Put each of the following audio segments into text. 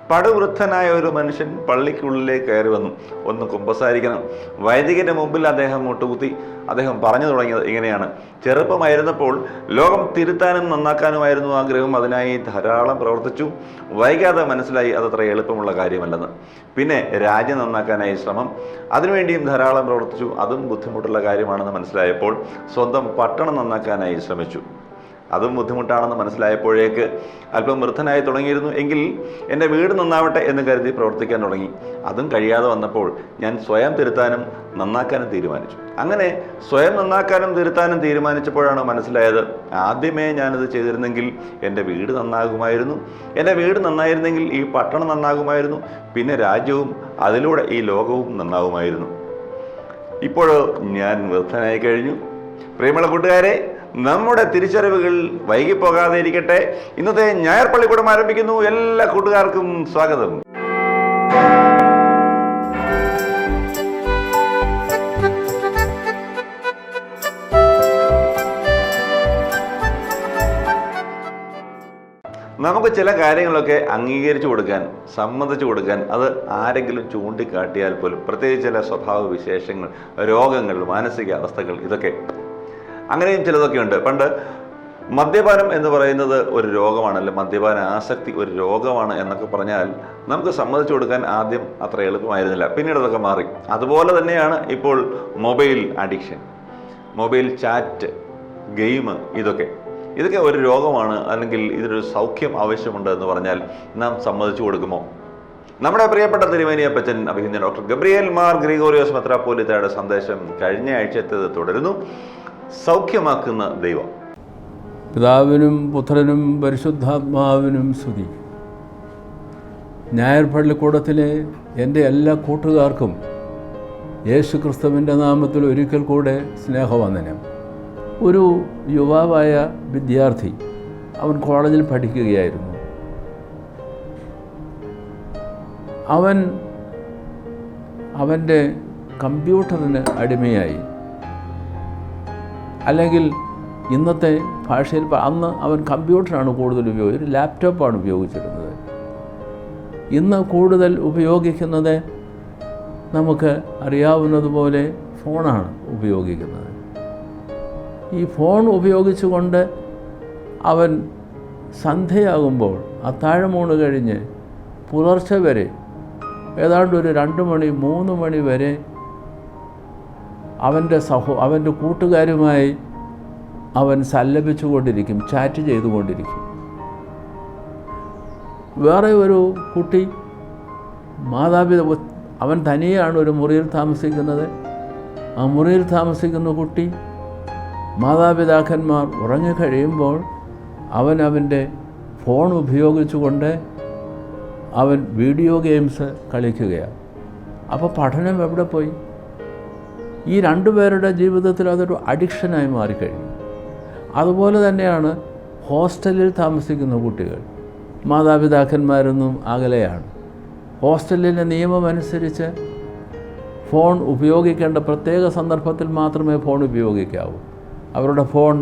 പടുവൃദ്ധനായ ഒരു മനുഷ്യൻ പള്ളിക്കുള്ളിലേക്ക് കയറി വന്നു. ഒന്ന് കുമ്പസാരിക്കണം. വൈദികന്റെ മുമ്പിൽ അദ്ദേഹം മുട്ടുകുത്തി. അദ്ദേഹം പറഞ്ഞു തുടങ്ങിയത് ഇങ്ങനെയാണ്: ചെറുപ്പമായിരുന്നപ്പോൾ ലോകം തിരുത്താനും നന്നാക്കാനുമായിരുന്നു ആഗ്രഹം. അതിനായി ധാരാളം പ്രവർത്തിച്ചു. വൈകാതെ മനസ്സിലായി അതത്ര എളുപ്പമുള്ള കാര്യമല്ലെന്ന്. പിന്നെ രാജ്യം നന്നാക്കാനായി ശ്രമം. അതിനുവേണ്ടിയും ധാരാളം പ്രവർത്തിച്ചു. അതും ബുദ്ധിമുട്ടുള്ള കാര്യമാണെന്ന് മനസ്സിലായപ്പോൾ സ്വന്തം പട്ടണം നന്നാക്കാനായി ശ്രമിച്ചു. അതും ബുദ്ധിമുട്ടാണെന്ന് മനസ്സിലായപ്പോഴേക്ക് അല്പം വൃദ്ധനായി തുടങ്ങിയിരുന്നു. എങ്കിൽ എൻ്റെ വീട് നന്നാവട്ടെ എന്ന് കരുതി പ്രവർത്തിക്കാൻ തുടങ്ങി. അതും കഴിയാതെ വന്നപ്പോൾ ഞാൻ സ്വയം തിരുത്താനും നന്നാക്കാനും തീരുമാനിച്ചു. അങ്ങനെ സ്വയം നന്നാക്കാനും തിരുത്താനും തീരുമാനിച്ചപ്പോഴാണ് മനസ്സിലായത്, ആദ്യമേ ഞാനിത് ചെയ്തിരുന്നെങ്കിൽ എൻ്റെ വീട് നന്നാകുമായിരുന്നു. എൻ്റെ വീട് നന്നായിരുന്നെങ്കിൽ ഈ പട്ടണം നന്നാകുമായിരുന്നു. പിന്നെ രാജ്യവും അതിലൂടെ ഈ ലോകവും നന്നാകുമായിരുന്നു. ഇപ്പോഴോ ഞാൻ വൃദ്ധനായി കഴിഞ്ഞു. പ്രിയമുള്ള കൂട്ടുകാരെ, നമ്മുടെ തിരിച്ചറിവുകൾ വൈകിപ്പോകാതെ ഇരിക്കട്ടെ. ഇന്നത്തെ ഞായർ പള്ളിക്കൂടം ആരംഭിക്കുന്നു. എല്ലാ കൂട്ടുകാർക്കും സ്വാഗതം. നമുക്ക് ചില കാര്യങ്ങളൊക്കെ അംഗീകരിച്ചു കൊടുക്കാൻ, സമ്മതിച്ചു കൊടുക്കാൻ അത് ആരെങ്കിലും ചൂണ്ടിക്കാട്ടിയാൽ പോലും, പ്രത്യേകിച്ച് ചില സ്വഭാവ വിശേഷങ്ങൾ, രോഗങ്ങൾ, മാനസിക അവസ്ഥകൾ, ഇതൊക്കെ അങ്ങനെയും ചിലതൊക്കെ ഉണ്ട്. പണ്ട് മദ്യപാനം എന്ന് പറയുന്നത് ഒരു രോഗമാണല്ലോ, മദ്യപാന ആസക്തി ഒരു രോഗമാണ് എന്നൊക്കെ പറഞ്ഞാൽ നമുക്ക് സമ്മതിച്ചു കൊടുക്കാൻ ആദ്യം അത്ര എളുപ്പമായിരുന്നില്ല. പിന്നീട് അതൊക്കെ മാറി. അതുപോലെ തന്നെയാണ് ഇപ്പോൾ mobile addiction, mobile chat, game, ഇതൊക്കെ ഒരു രോഗമാണ്, അല്ലെങ്കിൽ ഇതിനൊരു സൗഖ്യം ആവശ്യമുണ്ട് എന്ന് പറഞ്ഞാൽ നാം സമ്മതിച്ചു കൊടുക്കുമോ? നമ്മുടെ പ്രിയപ്പെട്ട തിരുമേനിയപ്പച്ചൻ അഭിനന്ദ ഡോക്ടർ ഗബ്രിയേൽ മാർ ഗ്രിഗോറിയോസ് മെത്രാപ്പോലീത്തയുടെ സന്ദേശം കഴിഞ്ഞ ആഴ്ചത്തേത് തുടരുന്നു. സൗഖ്യമാക്കുന്ന ദൈവം. പിതാവിനും പുത്രനും പരിശുദ്ധാത്മാവിനും സ്തുതി. ഞായർ പള്ളിക്കൂടത്തിലെ എൻ്റെ എല്ലാ കൂട്ടുകാർക്കും യേശു ക്രിസ്തുവിൻ്റെ നാമത്തിൽ ഒരിക്കൽ കൂടെ സ്നേഹവന്ദനം. ഒരു യുവാവായ വിദ്യാർത്ഥി, അവൻ കോളേജിൽ പഠിക്കുകയായിരുന്നു. അവൻ്റെ കമ്പ്യൂട്ടറിന് അടിമയായി. അല്ലെങ്കിൽ ഇന്നത്തെ ഭാഷയിൽ അന്ന് അവൻ കമ്പ്യൂട്ടറാണ് കൂടുതൽ ഒരു ലാപ്ടോപ്പാണ് ഉപയോഗിച്ചിരുന്നത്. ഇന്ന് കൂടുതൽ ഉപയോഗിക്കുന്നത് നമുക്ക് അറിയാവുന്നതുപോലെ ഫോണാണ് ഉപയോഗിക്കുന്നത്. ഈ ഫോൺ ഉപയോഗിച്ചുകൊണ്ട് അവൻ സന്ധ്യയാകുമ്പോൾ അത്താഴമൂണ് കഴിഞ്ഞ് പുലർച്ചെ വരെ ഏതാണ്ട് ഒരു 2 മണി 3 മണി വരെ അവൻ്റെ കൂട്ടുകാരുമായി അവൻ സല്ലപിച്ചുകൊണ്ടിരിക്കും, ചാറ്റ് ചെയ്തുകൊണ്ടിരിക്കും. വേറെ ഒരു കുട്ടി, അവൻ തനിയാണ് ഒരു മുറിയിൽ താമസിക്കുന്നത്. ആ മുറിയിൽ താമസിക്കുന്ന കുട്ടി മാതാപിതാക്കന്മാർ ഉറങ്ങിക്കഴിയുമ്പോൾ അവൻ്റെ ഫോൺ ഉപയോഗിച്ചുകൊണ്ട് അവൻ വീഡിയോ ഗെയിംസ് കളിക്കുകയാണ്. അപ്പോൾ പഠനം എവിടെ പോയി? ഈ 2 പേരുടെ ജീവിതത്തിൽ അതൊരു അഡിക്ഷനായി മാറിക്കഴിഞ്ഞു. അതുപോലെ തന്നെയാണ് ഹോസ്റ്റലിൽ താമസിക്കുന്ന കുട്ടികൾ. മാതാപിതാക്കന്മാരൊന്നും അകലെയാണ്. ഹോസ്റ്റലിൻ്റെ നിയമമനുസരിച്ച് ഫോൺ ഉപയോഗിക്കേണ്ട പ്രത്യേക സന്ദർഭത്തിൽ മാത്രമേ ഫോൺ ഉപയോഗിക്കാവൂ. അവരുടെ ഫോൺ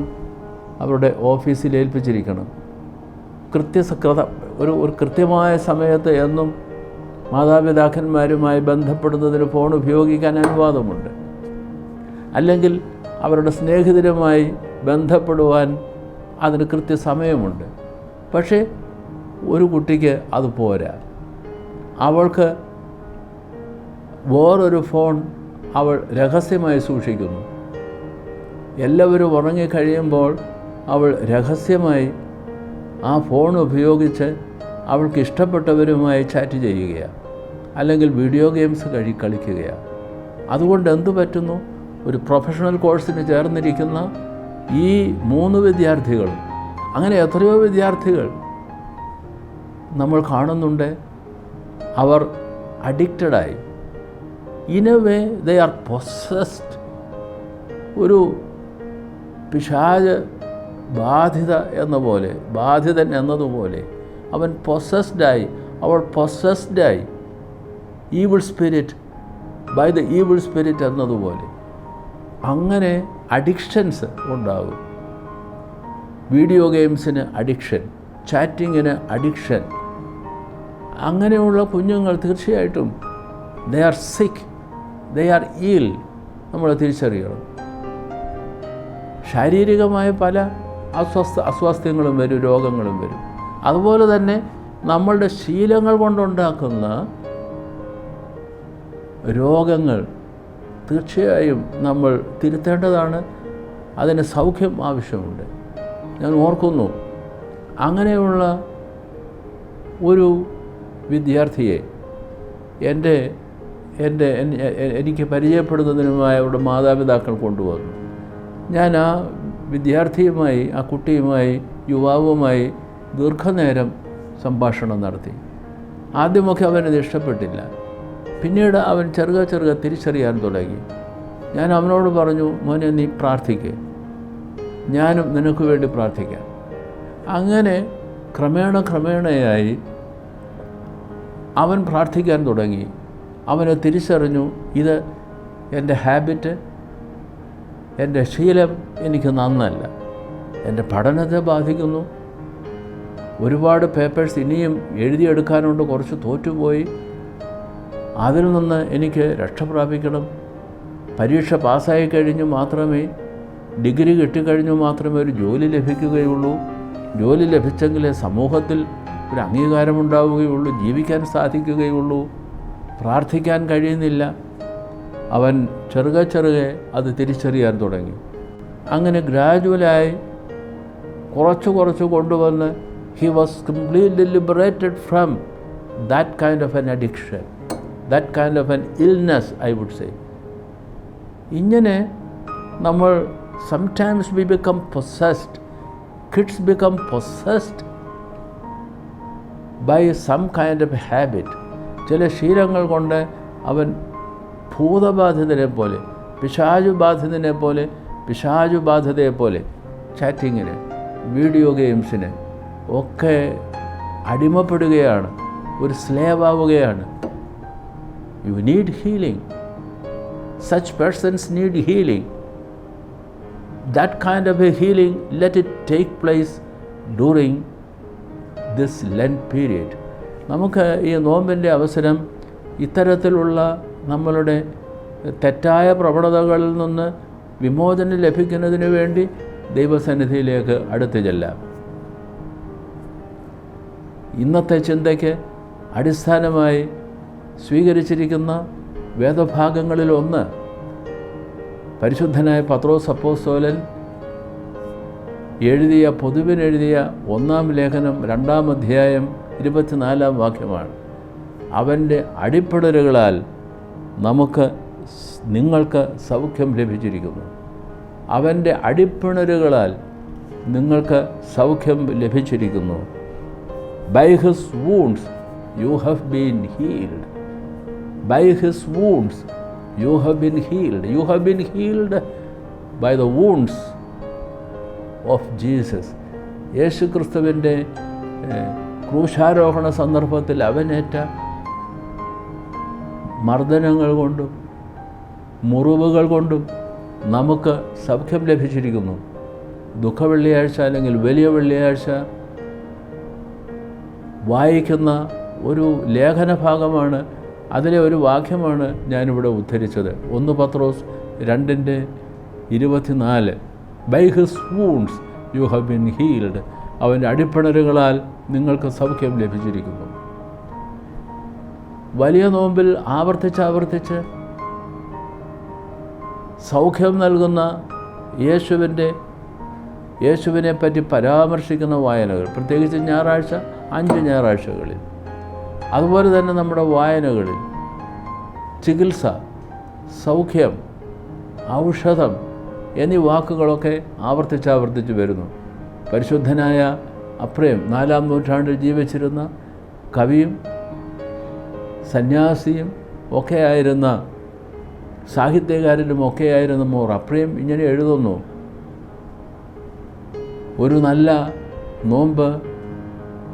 അവരുടെ ഓഫീസിൽ ഏൽപ്പിച്ചിരിക്കണം. ഒരു കൃത്യമായ സമയത്ത് എന്നും മാതാപിതാക്കന്മാരുമായി ബന്ധപ്പെടുന്നതിന് ഫോൺ ഉപയോഗിക്കാൻ അനുവാദമുണ്ട്. അല്ലെങ്കിൽ അവരുടെ സ്നേഹിതരുമായി ബന്ധപ്പെടുവാൻ അതിന് കൃത്യസമയമുണ്ട്. പക്ഷേ ഒരു കുട്ടിക്ക് അത് പോരാ. അവൾക്ക് വേറൊരു ഫോൺ അവൾ രഹസ്യമായി സൂക്ഷിക്കുന്നു. എല്ലാവരും ഉറങ്ങിക്കഴിയുമ്പോൾ അവൾ രഹസ്യമായി ആ ഫോൺ ഉപയോഗിച്ച് അവൾക്ക് ഇഷ്ടപ്പെട്ടവരുമായി ചാറ്റ് ചെയ്യുകയാണ്, അല്ലെങ്കിൽ വീഡിയോ ഗെയിംസ് കളിക്കുകയാണ്. അതുകൊണ്ട് എന്തു പറ്റുന്നു? ഒരു പ്രൊഫഷണൽ കോഴ്സിന് ചേർന്നിരിക്കുന്ന ഈ 3 വിദ്യാർത്ഥികളും, അങ്ങനെ എത്രയോ വിദ്യാർത്ഥികൾ നമ്മൾ കാണുന്നുണ്ട്. അവർ അഡിക്റ്റഡായി. In a way they are possessed. ഒരു പിശാച് ബാധിതൻ എന്നതുപോലെ അവൻ പൊസസ്ഡായി, അവൾ പൊസസ്ഡായി. Evil spirit, by the evil spirit എന്നതുപോലെ അങ്ങനെ അഡിക്ഷൻസ് ഉണ്ടാകും. വീഡിയോ ഗെയിംസിന് അഡിക്ഷൻ, ചാറ്റിങ്ങിന് അഡിക്ഷൻ, അങ്ങനെയുള്ള കുഞ്ഞുങ്ങൾ തീർച്ചയായിട്ടും ദേ ആർ സിക്ക്, ദേ ആർ ഈൽ. നമ്മൾ തിരിച്ചറിയണം. ശാരീരികമായ പല അസ്വാസ്ഥ്യങ്ങളും വരും, രോഗങ്ങളും വരും. അതുപോലെ തന്നെ നമ്മളുടെ ശീലങ്ങൾ കൊണ്ടുണ്ടാക്കുന്ന രോഗങ്ങൾ തീർച്ചയായും നമ്മൾ തിരുത്തേണ്ടതാണ്. അതിന് സൗഖ്യം ആവശ്യമുണ്ട്. ഞാൻ ഓർക്കുന്നു, അങ്ങനെയുള്ള ഒരു വിദ്യാർത്ഥിയെ എനിക്ക് പരിചയപ്പെടുന്നതിനുമായി അവരുടെ മാതാപിതാക്കൾ കൊണ്ടുവന്നു. ഞാൻ ആ വിദ്യാർത്ഥിയുമായി, ആ കുട്ടിയുമായി, യുവാവുമായി ദീർഘനേരം സംഭാഷണം നടത്തി. ആദ്യമൊക്കെ അവനത് ഇഷ്ടപ്പെട്ടില്ല. പിന്നീട് അവൻ ചെറുക തിരിച്ചറിയാൻ തുടങ്ങി. ഞാൻ അവനോട് പറഞ്ഞു, മോനെ നീ പ്രാർത്ഥിക്കുക, ഞാനും നിനക്ക് വേണ്ടി പ്രാർത്ഥിക്കാം. അങ്ങനെ ക്രമേണയായി അവൻ പ്രാർത്ഥിക്കാൻ തുടങ്ങി. അവന് തിരിച്ചറിഞ്ഞു, ഇത് എൻ്റെ ഹാബിറ്റ്, എൻ്റെ ശീലം എനിക്ക് നന്നല്ല, എൻ്റെ പഠനത്തെ ബാധിക്കുന്നു. ഒരുപാട് പേപ്പേഴ്സ് ഇനിയും എഴുതിയെടുക്കാനുണ്ട്, കുറച്ച് തോറ്റുപോയി. അതിൽ നിന്ന് എനിക്ക് രക്ഷപ്രാപിക്കണം. പരീക്ഷ പാസ്സായി കഴിഞ്ഞു മാത്രമേ, ഡിഗ്രി കിട്ടിക്കഴിഞ്ഞു മാത്രമേ ഒരു ജോലി ലഭിക്കുകയുള്ളൂ. ജോലി ലഭിച്ചെങ്കിലേ സമൂഹത്തിൽ ഒരു അംഗീകാരമുണ്ടാവുകയുള്ളൂ, ജീവിക്കാൻ സാധിക്കുകയുള്ളൂ. പ്രാർത്ഥിക്കാൻ കഴിയുന്നില്ല. അവൻ ചെറുകെ അത് തിരിച്ചറിയാൻ തുടങ്ങി. അങ്ങനെ ഗ്രാജുവലായി കുറച്ച് കൊണ്ടുവന്ന് he was completely liberated from that kind of an addiction, that kind of an illness, I would say. ഇങ്ങനെ നമ്മൾ sometimes we become possessed, kids become possessed by some kind of habit. ചില ശീലങ്ങൾ കൊണ്ട് അവൻ ഭൂതബാധിതരെ പോലെ, പിശാചുബാധിതയെ പോലെ ചാറ്റിങ്ങിന്, വീഡിയോ ഗെയിംസിന് ഒക്കെ അടിമപ്പെടുകയാണ്, ഒരു സ്ലേവ് ആവുകയാണ്. You need healing. Such persons need healing. That kind of a healing, let it take place during this Lent period. നമുക്ക് ഈ നോമ്പിൻ്റെ അവസരം ഇത്തരത്തിലുള്ള നമ്മളുടെ തെറ്റായ പ്രവണതകളിൽ നിന്ന് വിമോചനം ലഭിക്കുന്നതിന് വേണ്ടി ദൈവസന്നിധിയിലേക്ക് അടുത്ത് ചെല്ലാം. ഇന്നത്തെ ചിന്തയ്ക്ക് അടിസ്ഥാനമായി സ്വീകരിച്ചിരിക്കുന്ന വേദഭാഗങ്ങളിലൊന്ന് പരിശുദ്ധനായ പത്രോസ് അപ്പോസ്തലൻ പൊതുവിനെഴുതിയ 1-ാം ലേഖനം 2-ാം അധ്യായം 24-ാം വാക്യമാണ്. അവൻ്റെ അടിപ്പിണരുകളാൽ നിങ്ങൾക്ക് സൗഖ്യം ലഭിച്ചിരിക്കുന്നു. അവൻ്റെ അടിപ്പിണരുകളാൽ നിങ്ങൾക്ക് സൗഖ്യം ലഭിച്ചിരിക്കുന്നു. By his wounds you have been healed. By his wounds you have been healed. You have been healed by the wounds of Jesus. യേശു ക്രിസ്തുവിൻ്റെ ക്രൂശാരോഹണ സന്ദർഭത്തിൽ അവനേറ്റ മർദ്ദനങ്ങൾ കൊണ്ടും മുറിവുകൾ കൊണ്ടും നമുക്ക് സൗഖ്യം ലഭിച്ചിരിക്കുന്നു. ദുഃഖവെള്ളിയാഴ്ച അല്ലെങ്കിൽ വലിയ വെള്ളിയാഴ്ച വായിക്കുന്ന ഒരു ലേഖനഭാഗമാണ്, അതിലെ ഒരു വാക്യമാണ് ഞാനിവിടെ ഉദ്ധരിച്ചത്. 1 പത്രോസ് 2:24. By his wounds you have been healed. അവൻ്റെ അടിപ്പിണരുകളാൽ നിങ്ങൾക്ക് സൗഖ്യം ലഭിച്ചിരിക്കുന്നു. വലിയ നോമ്പിൽ ആവർത്തിച്ച് സൗഖ്യം നൽകുന്ന യേശുവിനെ പറ്റി പരാമർശിക്കുന്ന വായനകൾ, പ്രത്യേകിച്ച് 5 ഞായറാഴ്ചകളിൽ, അതുപോലെ തന്നെ നമ്മുടെ വായനകളിൽ ചികിത്സ, സൗഖ്യം, ഔഷധം എന്നീ വാക്കുകളൊക്കെ ആവർത്തിച്ച് വരുന്നു. പരിശുദ്ധനായ അപ്രേം 4-ാം നൂറ്റാണ്ടിൽ ജീവിച്ചിരുന്ന കവിയും സന്യാസിയും ഒക്കെയായിരുന്ന, സാഹിത്യകാരനും ഒക്കെയായിരുന്ന മോർ അപ്രേം ഇങ്ങനെ എഴുതുന്നു: ഒരു നല്ല നോമ്പ്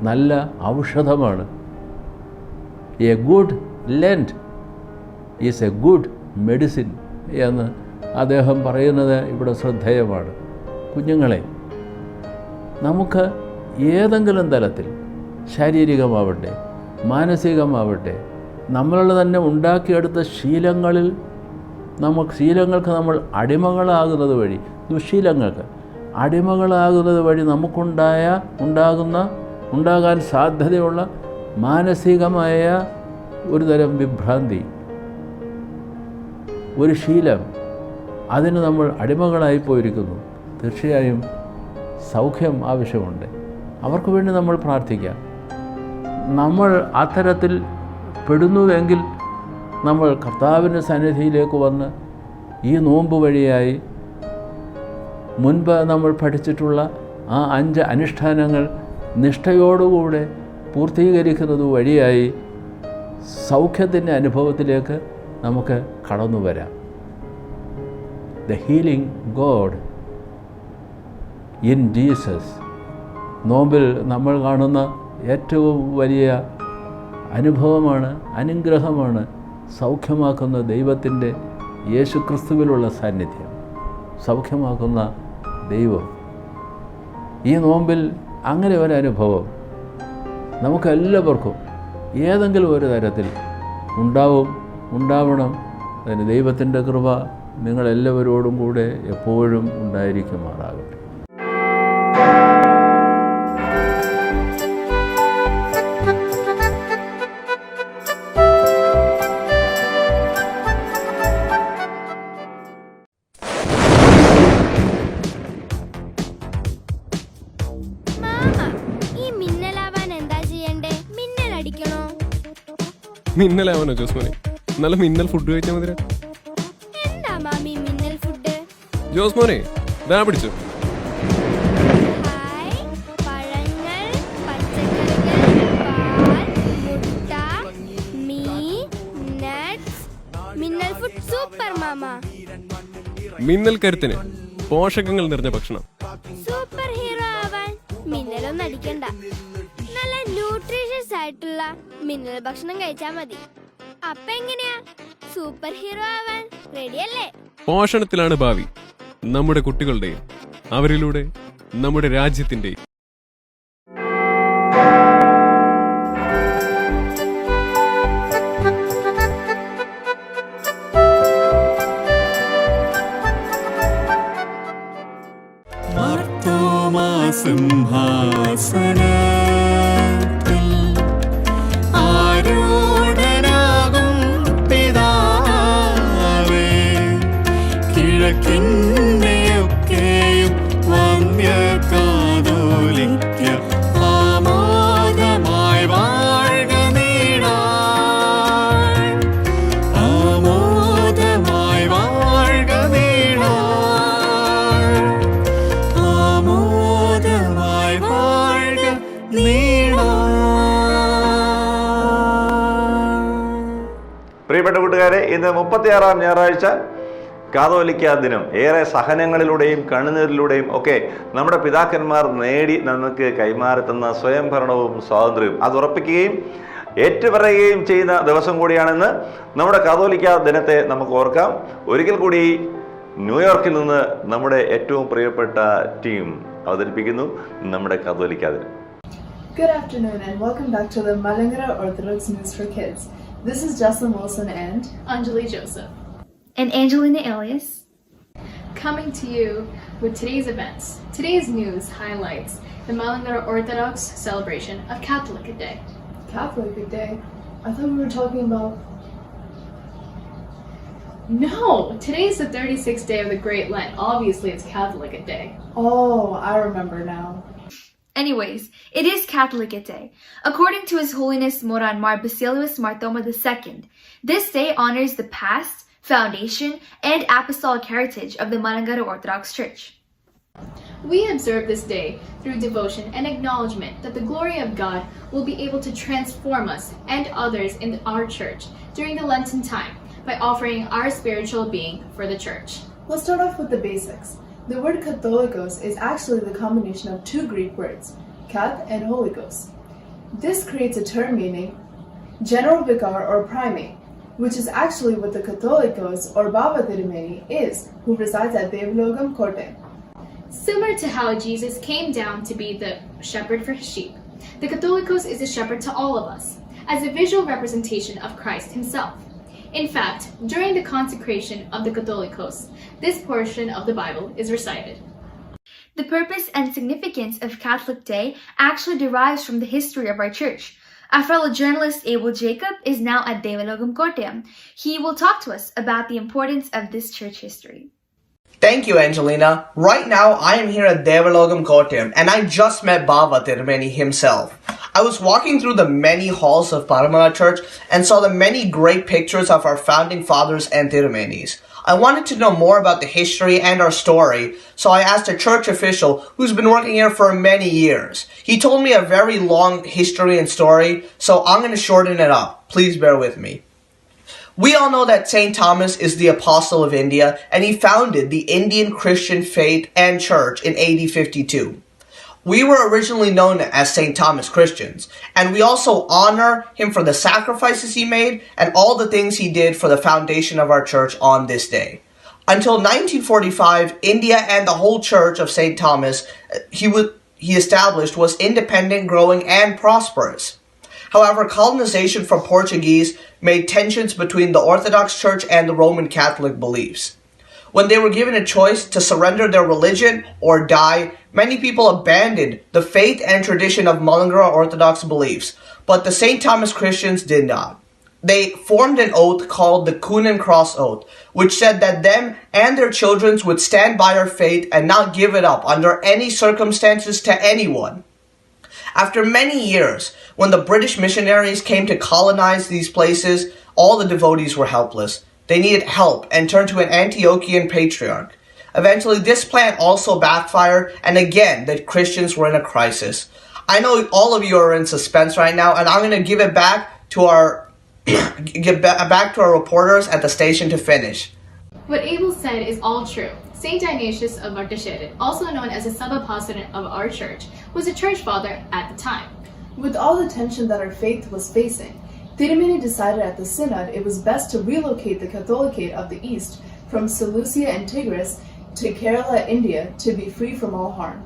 നല്ല ഔഷധമാണ്. A good Lent is a good medicine എന്ന് അദ്ദേഹം പറയുന്നത് ഇവിടെ ശ്രദ്ധേയമാണ്. കുഞ്ഞുങ്ങളെ, നമുക്ക് ഏതെങ്കിലും തലത്തിൽ, ശാരീരികമാവട്ടെ, മാനസികമാവട്ടെ, നമ്മളുടെ തന്നെ ഉണ്ടാക്കിയെടുത്ത ശീലങ്ങൾക്ക് നമ്മൾ അടിമകളാകുന്നത് വഴി, ദുശ്ശീലങ്ങൾക്ക് അടിമകളാകുന്നത് വഴി ഉണ്ടാകാൻ സാധ്യതയുള്ള മാനസികമായ ഒരു തരം വിഭ്രാന്തി, ഒരു ശീലം, അതിന് നമ്മൾ അടിമകളായി പോയിരിക്കുന്നു. തീർച്ചയായും സൗഖ്യം ആവശ്യമുണ്ട്. അവർക്ക് വേണ്ടി നമ്മൾ പ്രാർത്ഥിക്കാം. നമ്മൾ അത്തരത്തിൽ പെടുന്നുവെങ്കിൽ നമ്മൾ കർത്താവിൻ്റെ സന്നിധിയിലേക്ക് വന്ന് ഈ നോമ്പ് വഴിയായി മുൻപ് നമ്മൾ പഠിച്ചിട്ടുള്ള ആ 5 അനുഷ്ഠാനങ്ങൾ നിഷ്ഠയോടുകൂടെ പൂർത്തീകരിക്കുന്നത് വഴിയായി സൗഖ്യത്തിൻ്റെ അനുഭവത്തിലേക്ക് നമുക്ക് കടന്നു വരാം. The healing God in Jesus നോമ്പിൽ നമ്മൾ കാണുന്ന ഏറ്റവും വലിയ അനുഭവമാണ്, അനുഗ്രഹമാണ് സൗഖ്യമാക്കുന്ന ദൈവത്തിൻ്റെ യേശുക്രിസ്തുവിലുള്ള സാന്നിധ്യം, സൗഖ്യമാക്കുന്ന ദൈവം. ഈ നോമ്പിൽ അങ്ങനെ ഒരു അനുഭവം നമുക്കെല്ലാവർക്കും ഏതെങ്കിലും ഒരു തരത്തിൽ ഉണ്ടാവണം. അതിന് ദൈവത്തിൻ്റെ കൃപ നിങ്ങളെല്ലാവരോടും കൂടെ എപ്പോഴും ഉണ്ടായിരിക്കുമാറാകട്ടെ. മിന്നലാവാനോ ജോസ്മോനെ? നല്ല മിന്നൽ ഫുഡ് കഴിച്ചാൽ മതി. എന്താ മാമി മിന്നൽ ഫുഡ്? ജോസ്മോനെ ദാ പിടിച്ചു. പഴങ്ങൾ, പച്ചക്കറികൾ, പാൽ, മുട്ട, മീൻ, നട്ട്സ്. മിന്നൽ ഫുഡ് സൂപ്പർ മാമ. മിന്നൽ കരുത്തിന് പോഷകങ്ങൾ നിറഞ്ഞ ഭക്ഷണം. സൂപ്പർ ഹീറോ ആവാൻ മിന്നലൊന്നും അടിക്കണ്ട. നല്ല ന്യൂട്രീഷ്യസ് ആയിട്ടുള്ള മിന്നൽ ഭക്ഷണം കഴിച്ചാൽ മതി. അപ്പൊ എങ്ങനെയാ സൂപ്പർ ഹീറോ ആവാൻ റെഡിയല്ലേ? പോഷണത്തിലാണ് ഭാവി നമ്മുടെ കുട്ടികളുടെയും അവരിലൂടെ നമ്മുടെ രാജ്യത്തിന്റെയും. സിംഹാസനത്തിൽ ആരൂഢനാകും പിതാവേ, കിഴക്കിന്റെയൊക്കെയും വന്യ കാതോലിക്ക ആമോദമായി വാഴ്ക നീളാൻ, ആമോദമായി വാഴ്ക നീളാൻ, ആമോദമായി വാഴ്ക നീളാൻ. പ്രിയപ്പെട്ട കൂട്ടുകാരെ, ഇന്ന് 36-ാം ഞായറാഴ്ച കാതോലിക്ക ദിനം. ഏറെ സഹനങ്ങളിലൂടെയും കണ്ണുനീരിലൂടെയും ഒക്കെ നമ്മുടെ പിതാക്കന്മാർ നേടി നമുക്ക് കൈമാറി തന്ന സ്വയംഭരണവും സ്വാതന്ത്ര്യവും അത് ഉറപ്പിക്കുകയും ഏറ്റുപറയുകയും ചെയ്യുന്ന ദിവസം കൂടിയാണെന്ന് നമ്മുടെ കാതോലിക്ക ദിനത്തെ നമുക്ക് ഓർക്കാം. ഒരിക്കൽ കൂടി ന്യൂയോർക്കിൽ നിന്ന് നമ്മുടെ ഏറ്റവും പ്രിയപ്പെട്ട ടീം അവതരിപ്പിക്കുന്നു നമ്മുടെ കാതോലിക്ക ദിനം. Good afternoon and welcome back to the Malankara Orthodox News for Kids. This is Jocelyn Wilson and Anjali Joseph, and Angelina Elias, coming to you with today's events. Today's news highlights the Malankara Orthodox celebration of Catholic Day. Catholic Day. I thought we were talking about... No, today's the 36th day of the Great Lent. Obviously, it's Catholic Day. Oh, I remember now. Anyways, it is Catholic Day. According to His Holiness Moran Mar Basilius Marthoma II, this day honors the past, foundation, and apostolic heritage of the Malankara Orthodox Church. We observe this day through devotion and acknowledgement that the glory of God will be able to transform us and others in our church during the Lenten time by offering our spiritual being for the church. Let's start off with the basics. The word Katholikos is actually the combination of 2 Greek words, kath and holikos. This creates a term meaning general vicar or primate, which is actually what the Katholikos or Baba Dirmeni is, who resides at Daivam Korte. Similar to how Jesus came down to be the shepherd for his sheep, the Catholicos is a shepherd to all of us. as a visual representation of Christ himself. In fact, during the consecration of the Catholicos, this portion of the Bible is recited. The purpose and significance of Catholic Day actually derives from the history of our church. Our fellow journalist Abel Jacob is now at Daivam Kottayam. He will talk to us about the importance of this church history. Thank you, Angelina. Right now, I am here at Pawdikkonam Trivandrum, and I just met Baba Tirumeni himself. I was walking through the many halls of Paramana Church and saw the many great pictures of our founding fathers and Tirumenis. I wanted to know more about the history and our story, so I asked a church official who's been working here for many years. He told me a very long history and story, so I'm going to shorten it up. Please bear with me. We all know that St. Thomas is the apostle of India, and he founded the Indian Christian faith and church in AD 52. We were originally known as St. Thomas Christians, and we also honor him for the sacrifices he made and all the things he did for the foundation of our church on this day. Until 1945, India and the whole church of St. Thomas he established was independent, growing, and prosperous. However, colonization from Portuguese made tensions between the Orthodox Church and the Roman Catholic beliefs. When they were given a choice to surrender their religion or die, many people abandoned the faith and tradition of Malankara Orthodox beliefs, but the St. Thomas Christians did not. They formed an oath called the Coon and Cross Oath, which said that them and their children would stand by our faith and not give it up under any circumstances to anyone. After many years, when the British missionaries came to colonize these places, all the devotees were helpless. They needed help and turned to an Antiochian patriarch. Eventually, this plan also backfired, and again, the Christians were in a crisis. I know all of you are in suspense right now, and I'm going to give it back to our reporters at the station to finish. What Abel said is all true. Saint Dionysius of Artasheret, also known as the sub-apostolate of our church, was a church father at the time. With all the tension that our faith was facing, Tirumeni decided at the synod it was best to relocate the Catholicate of the East from Seleucia and Tigris to Kerala, India, to be free from all harm.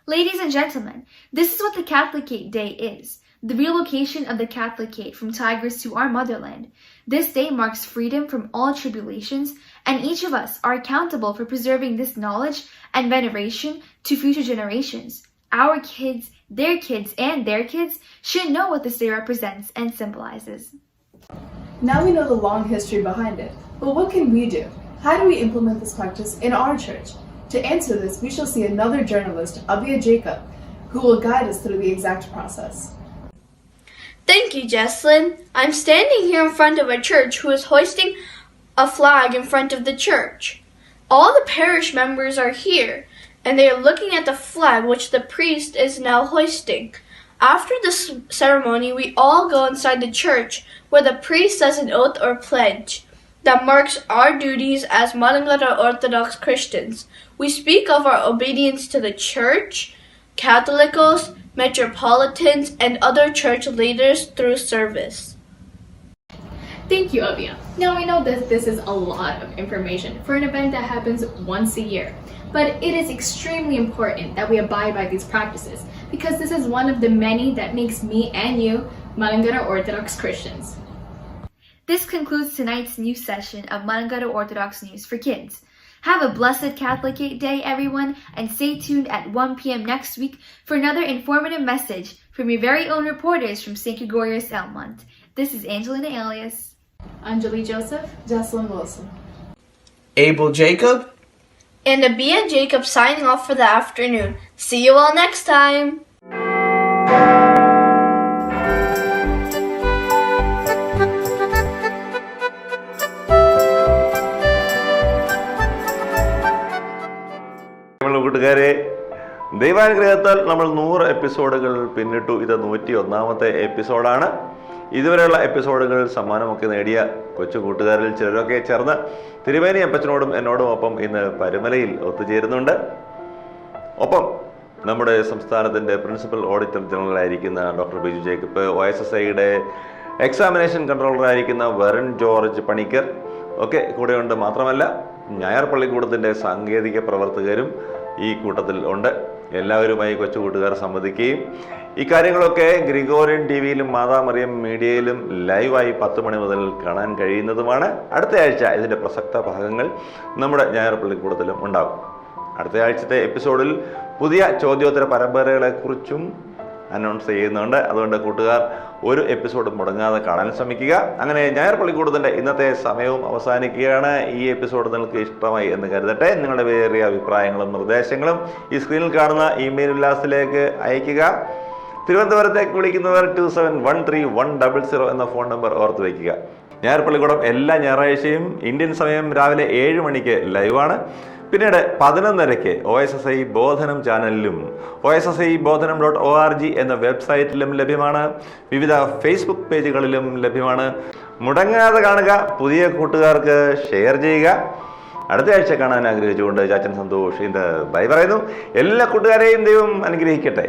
Ladies and gentlemen, this is what the Catholicate Day is. The relocation of the Catholicate from Tigris to our motherland. This day marks freedom from all tribulations, and each of us are accountable for preserving this knowledge and veneration to future generations. Our kids, their kids, and their kids should know what this day represents and symbolizes. Now we know the long history behind it, but what can we do? How do we implement this practice in our church? To answer this, we shall see another journalist, Abia Jacob, who will guide us through the exact process. Thank you, Jesslyn. I'm standing here in front of a church who is hoisting a flag in front of the church. All the parish members are here, and they are looking at the flag which the priest is now hoisting. After this ceremony, we all go inside the church where the priest says an oath or pledge that marks our duties as Malankara Orthodox Christians. We speak of our obedience to the church, Catholicos, metropolitans, and other church leaders through service. Thank you, Abia. Now we know that this is a lot of information for an event that happens once a year, but it is extremely important that we abide by these practices because this is one of the many that makes me and you Malankara Orthodox Christians. This concludes tonight's news session of Malankara Orthodox News for Kids. Have a blessed Catholicate Day, everyone, and stay tuned at 1 p.m. next week for another informative message from your very own reporters from St. Gregorios Elmont. This is Angelina Alias, Anjali Joseph, Jocelyn Wilson, Abel Jacob, and Abia Jacob signing off for the afternoon. See you all next time! കൂട്ടുകാരെ, ദൈവാനുഗ്രഹത്താൽ നമ്മൾ 100 എപ്പിസോഡുകൾ പിന്നിട്ടു. ഇത് 101ാമത്തെ എപ്പിസോഡാണ്. ഇതുവരെയുള്ള എപ്പിസോഡുകൾ സമ്മാനമൊക്കെ നേടിയ കൊച്ചു കൂട്ടുകാരിൽ ചിലരൊക്കെ ചേർന്ന് തിരുമേനി അപ്പച്ചനോടും എന്നോടും ഒപ്പം ഇന്ന് പരുമലയിൽ ഒത്തുചേരുന്നുണ്ട്. ഒപ്പം നമ്മുടെ സംസ്ഥാനത്തിൻ്റെ പ്രിൻസിപ്പൽ ഓഡിറ്റർ ജനറലായിരിക്കുന്ന ഡോക്ടർ ബിജു ജേക്കബ്, OSSIയുടെ എക്സാമിനേഷൻ കൺട്രോളറായിരിക്കുന്ന വരുൺ ജോർജ് പണിക്കർ ഒക്കെ കൂടെയുണ്ട്. മാത്രമല്ല, ഞായർ പള്ളിക്കൂടത്തിൻ്റെ സാങ്കേതിക പ്രവർത്തകരും ഈ കൂട്ടത്തിൽ ഉണ്ട്. എല്ലാവരുമായി കൊച്ചു കൂട്ടുകാർ സംവദിക്കുകയും ഇക്കാര്യങ്ങളൊക്കെ ഗ്രിഗോറിയൻ ടിവിയിലും മാതാ മറിയം മീഡിയയിലും ലൈവായി 10 മണി മുതൽ കാണാൻ കഴിയുന്നതുമാണ്. അടുത്ത ആഴ്ച ഇതിൻ്റെ പ്രസക്ത ഭാഗങ്ങൾ നമ്മുടെ ഞായർ പള്ളിക്കൂടത്തിലും ഉണ്ടാകും. അടുത്ത ആഴ്ചത്തെ എപ്പിസോഡിൽ പുതിയ ചോദ്യോത്തര പരമ്പരകളെക്കുറിച്ചും അനൗൺസ് ചെയ്യുന്നുണ്ട്. അതുകൊണ്ട് കൂട്ടുകാർ ഒരു എപ്പിസോഡ് മുടങ്ങാതെ കാണാൻ ശ്രമിക്കുക. അങ്ങനെ ഞായർ പള്ളിക്കൂടത്തിൻ്റെ ഇന്നത്തെ സമയവും അവസാനിക്കുകയാണ്. ഈ എപ്പിസോഡ് നിങ്ങൾക്ക് ഇഷ്ടമായി എന്ന് കരുതട്ടെ. നിങ്ങളുടെ വേറിയ അഭിപ്രായങ്ങളും നിർദ്ദേശങ്ങളും ഈ സ്ക്രീനിൽ കാണുന്ന ഇമെയിൽ വിലാസത്തിലേക്ക് അയയ്ക്കുക. തിരുവനന്തപുരത്തേക്ക് വിളിക്കുന്നവർ 2713-100 എന്ന ഫോൺ നമ്പർ ഓർത്ത് വയ്ക്കുക. ഞായർ പള്ളിക്കൂടം എല്ലാ ഞായറാഴ്ചയും ഇന്ത്യൻ സമയം രാവിലെ 7 മണിക്ക് ലൈവാണ്. പിന്നീട് 11:30 OSSI ബോധനം ചാനലിലും OSSI.Bodanam.org എന്ന വെബ്സൈറ്റിലും ലഭ്യമാണ്. വിവിധ ഫേസ്ബുക്ക് പേജുകളിലും ലഭ്യമാണ്. മുടങ്ങാതെ കാണുക, പുതിയ കൂട്ടുകാർക്ക് ഷെയർ ചെയ്യുക. അടുത്ത ആഴ്ച കാണാൻ ആഗ്രഹിച്ചുകൊണ്ട് ചാച്ചൻ സന്തോഷ് ഇന്ന് ബൈ പറയുന്നു. എല്ലാ കൂട്ടുകാരെയും ദൈവം അനുഗ്രഹിക്കട്ടെ.